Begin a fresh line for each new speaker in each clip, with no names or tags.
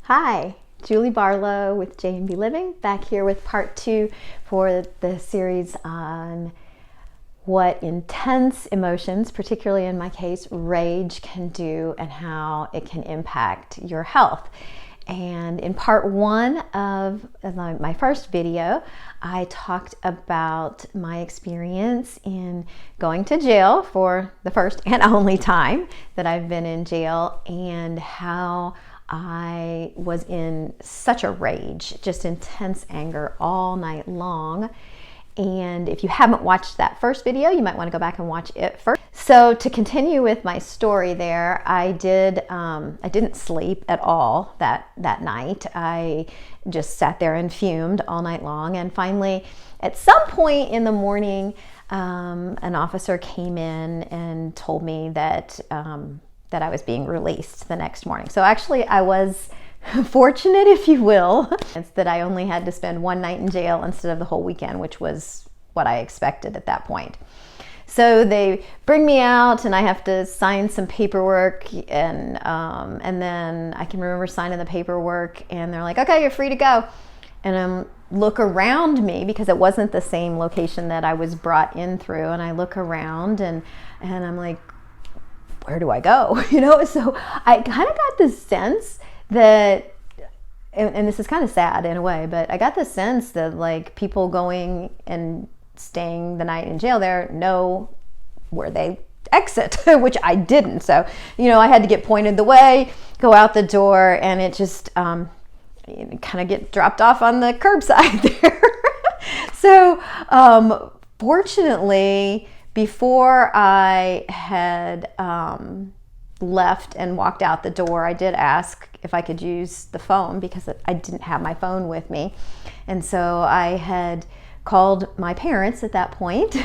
Hi, Julie Barlow with J&B Living, back here with part 2 for the series on what intense emotions, particularly in my case, rage, can do and how it can impact your health. And in part 1 of my first video, I talked about my experience in going to jail for the first and only time that I've been in jail, and how I was in such a rage, just intense anger all night long. And if you haven't watched that first video, you might want to go back and watch it first. So to continue with my story there, I didn't sleep at all that night. I just sat there and fumed all night long. And finally, at some point in the morning, an officer came in and told me that I was being released the next morning. So actually I was fortunate, if you will. It's that I only had to spend one night in jail instead of the whole weekend, which was what I expected at that point. So they bring me out and I have to sign some paperwork, and then I can remember signing the paperwork and they're like, okay, you're free to go. And I look around me because it wasn't the same location that I was brought in through, and I look around and I'm like, where do I go? So I kind of got this sense that, and this is kind of sad in a way, but I got the sense that like people going and staying the night in jail there know where they exit, which I didn't. So, I had to get pointed the way, go out the door, and it just kind of get dropped off on the curbside there. So, fortunately, before I had left and walked out the door, I did ask if I could use the phone because I didn't have my phone with me. And so I had called my parents at that point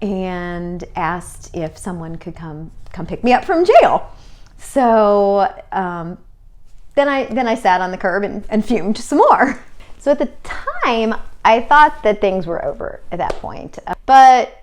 and asked if someone could come pick me up from jail. So then I sat on the curb and fumed some more. So at the time, I thought that things were over at that point. But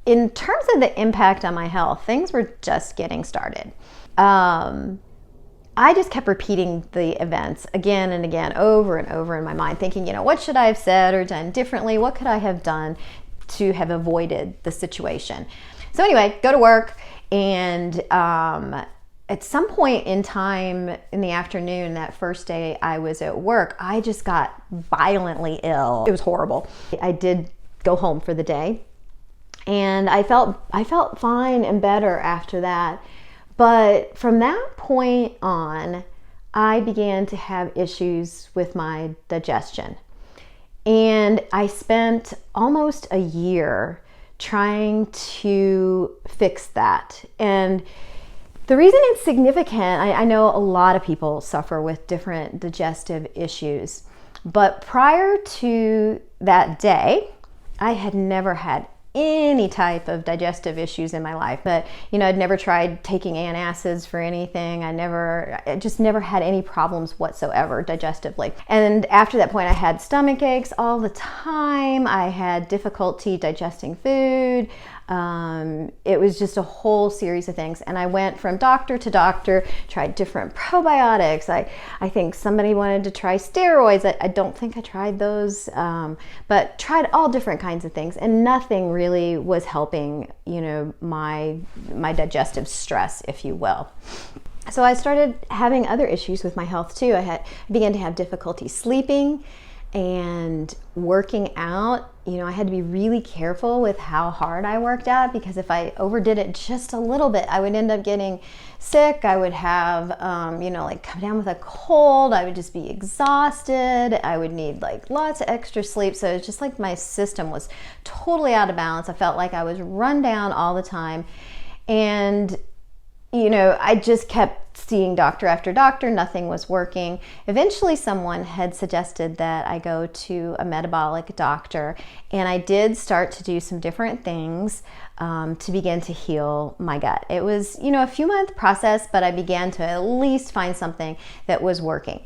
in terms of the impact on my health, things were just getting started. I just kept repeating the events again and again, over and over in my mind, thinking, what should I have said or done differently? What could I have done to have avoided the situation? So anyway, go to work, and at some point in time in the afternoon, that first day I was at work, I just got violently ill. It was horrible. I did go home for the day, and I felt fine and better after that. But from that point on, I began to have issues with my digestion. And I spent almost a year trying to fix that. And the reason it's significant, I know a lot of people suffer with different digestive issues. But prior to that day, I had never had any type of digestive issues in my life. But I'd never tried taking antacids for anything. I just never had any problems whatsoever digestively. And after that point, I had stomach aches all the time. I had difficulty digesting food. It was just a whole series of things. And I went from doctor to doctor, tried different probiotics. I think somebody wanted to try steroids. I don't think I tried those, but tried all different kinds of things, and nothing really was helping, my digestive stress, if you will. So I started having other issues with my health too. I began to have difficulty sleeping and working out. I had to be really careful with how hard I worked out, because if I overdid it just a little bit, I would end up getting sick. I would have, come down with a cold. I would just be exhausted. I would need lots of extra sleep. So it's just like my system was totally out of balance. I felt like I was run down all the time. And I just kept seeing doctor after doctor. Nothing was working. Eventually, someone had suggested that I go to a metabolic doctor, and I did start to do some different things to begin to heal my gut. It was, a few month process, but I began to at least find something that was working.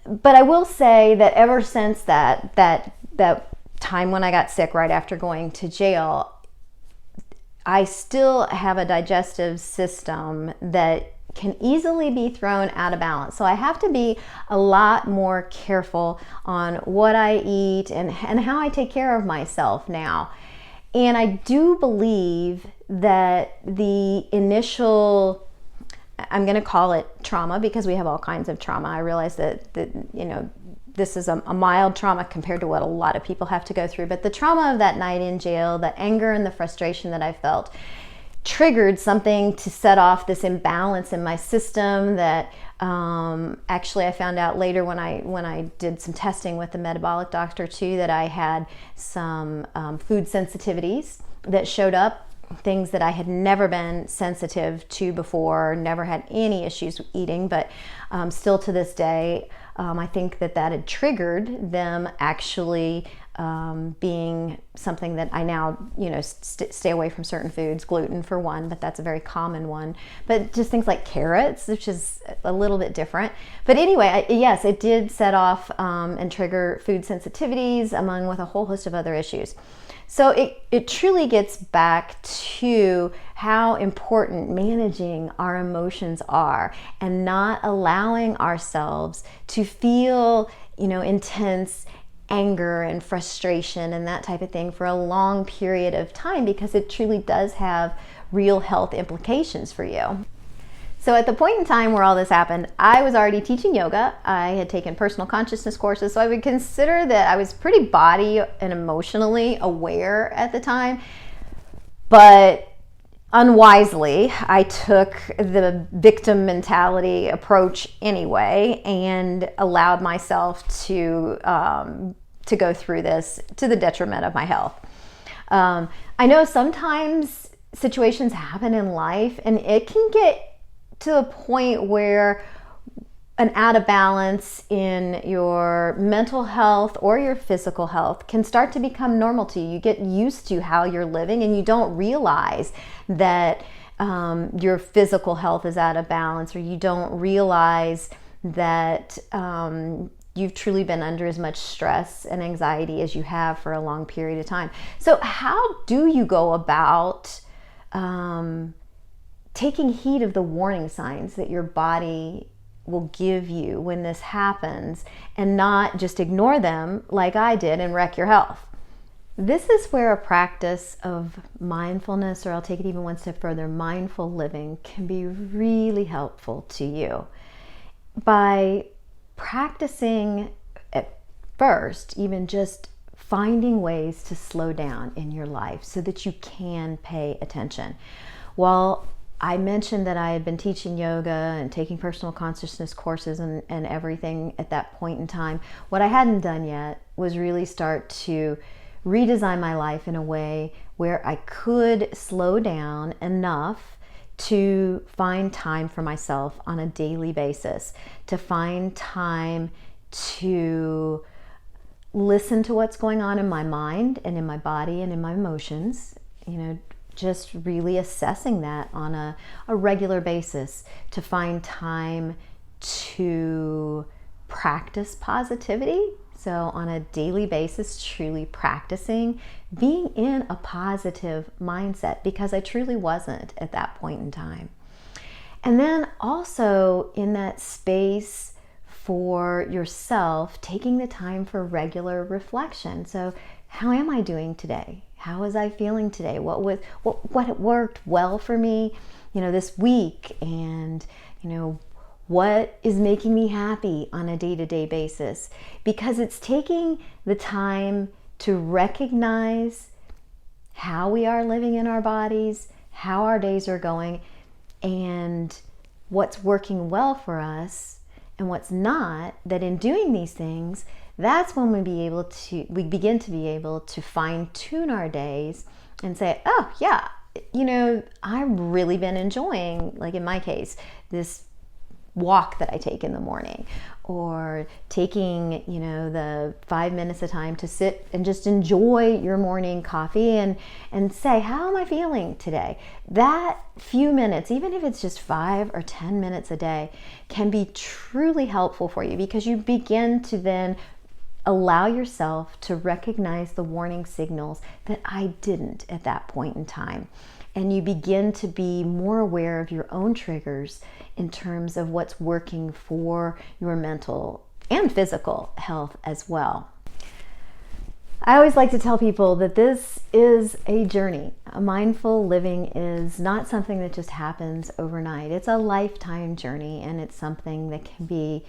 But I will say that ever since that time when I got sick right after going to jail, I still have a digestive system that can easily be thrown out of balance. So I have to be a lot more careful on what I eat and how I take care of myself now. And I do believe that the initial, I'm going to call it trauma, because we have all kinds of trauma. I realize that this is a mild trauma compared to what a lot of people have to go through. But the trauma of that night in jail, the anger and the frustration that I felt, triggered something to set off this imbalance in my system that actually I found out later when I did some testing with the metabolic doctor too, that I had some food sensitivities that showed up, things that I had never been sensitive to before, never had any issues eating, but still to this day, I think that had triggered them actually being something that I now, stay away from certain foods, gluten for one, but that's a very common one. But just things like carrots, which is a little bit different. But anyway, yes, it did set off and trigger food sensitivities, among with a whole host of other issues. So it truly gets back to how important managing our emotions are and not allowing ourselves to feel, intense anger and frustration and that type of thing for a long period of time, because it truly does have real health implications for you. So at the point in time where all this happened, I was already teaching yoga. I had taken personal consciousness courses, so I would consider that I was pretty body and emotionally aware at the time. But unwisely, I took the victim mentality approach anyway and allowed myself to go through this to the detriment of my health. I know sometimes situations happen in life and it can get to a point where an out of balance in your mental health or your physical health can start to become normal to you. You get used to how you're living and you don't realize that your physical health is out of balance, or you don't realize that you've truly been under as much stress and anxiety as you have for a long period of time. So how do you go about taking heed of the warning signs that your body will give you when this happens, and not just ignore them like I did and wreck your health? This is where a practice of mindfulness, or I'll take it even one step further, mindful living, can be really helpful to you. By practicing at first, even just finding ways to slow down in your life so that you can pay attention. Well, I mentioned that I had been teaching yoga and taking personal consciousness courses and everything at that point in time. What I hadn't done yet was really start to redesign my life in a way where I could slow down enough to find time for myself on a daily basis, to find time to listen to what's going on in my mind and in my body and in my emotions, just really assessing that on a regular basis, to find time to practice positivity. So on a daily basis, truly practicing being in a positive mindset, because I truly wasn't at that point in time. And then also in that space for yourself, taking the time for regular reflection. So how am I doing today? How was I feeling today? What worked well for me, this week? And, what is making me happy on a day-to-day basis? Because it's taking the time to recognize how we are living in our bodies, how our days are going, and what's working well for us and what's not, that in doing these things, that's when we begin to be able to fine-tune our days and say, oh yeah, I've really been enjoying, like in my case, this walk that I take in the morning, or taking, the 5 minutes of time to sit and just enjoy your morning coffee and say, how am I feeling today? That few minutes, even if it's just 5 or 10 minutes a day, can be truly helpful for you, because you begin to then allow yourself to recognize the warning signals that I didn't at that point in time. and you begin to be more aware of your own triggers in terms of what's working for your mental and physical health as well. I always like to tell people that this is a journey. Mindful living is not something that just happens overnight. It's a lifetime journey, and it's something that can be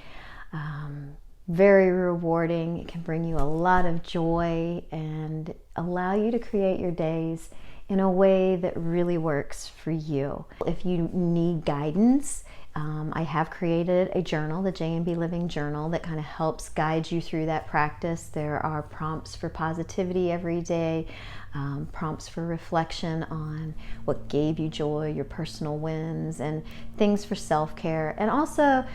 very rewarding. It can bring you a lot of joy and allow you to create your days in a way that really works for you. If you need guidance, I have created a journal, the J&B Living Journal, that kind of helps guide you through that practice. There are prompts for positivity every day, prompts for reflection on what gave you joy, your personal wins, and things for self-care, and also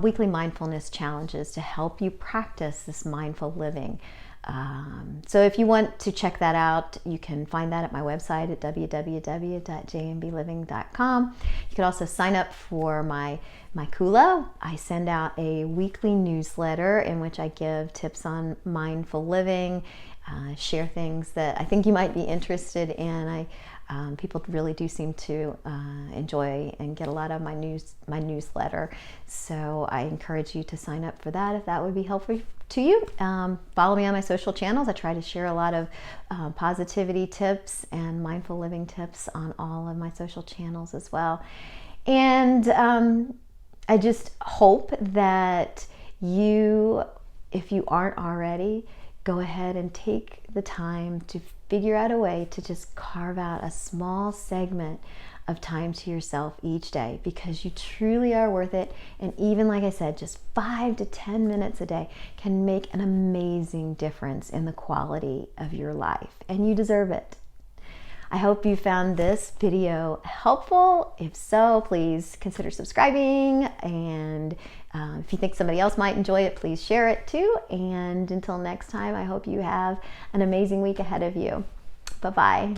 weekly mindfulness challenges to help you practice this mindful living. So if you want to check that out, you can find that at my website at www.jmbliving.com. You can also sign up for my Kula. I send out a weekly newsletter in which I give tips on mindful living, share things that I think you might be interested in. People really do seem to enjoy and get a lot of my newsletter. So I encourage you to sign up for that if that would be helpful to you. Follow me on my social channels. I try to share a lot of positivity tips and mindful living tips on all of my social channels as well. And I just hope that you, if you aren't already, go ahead and take the time to figure out a way to just carve out a small segment of time to yourself each day, because you truly are worth it. And even like I said, just 5 to 10 minutes a day can make an amazing difference in the quality of your life, and you deserve it. I hope you found this video helpful. If so, please consider subscribing, and if you think somebody else might enjoy it, please share it too. And until next time, I hope you have an amazing week ahead of you. Bye-bye.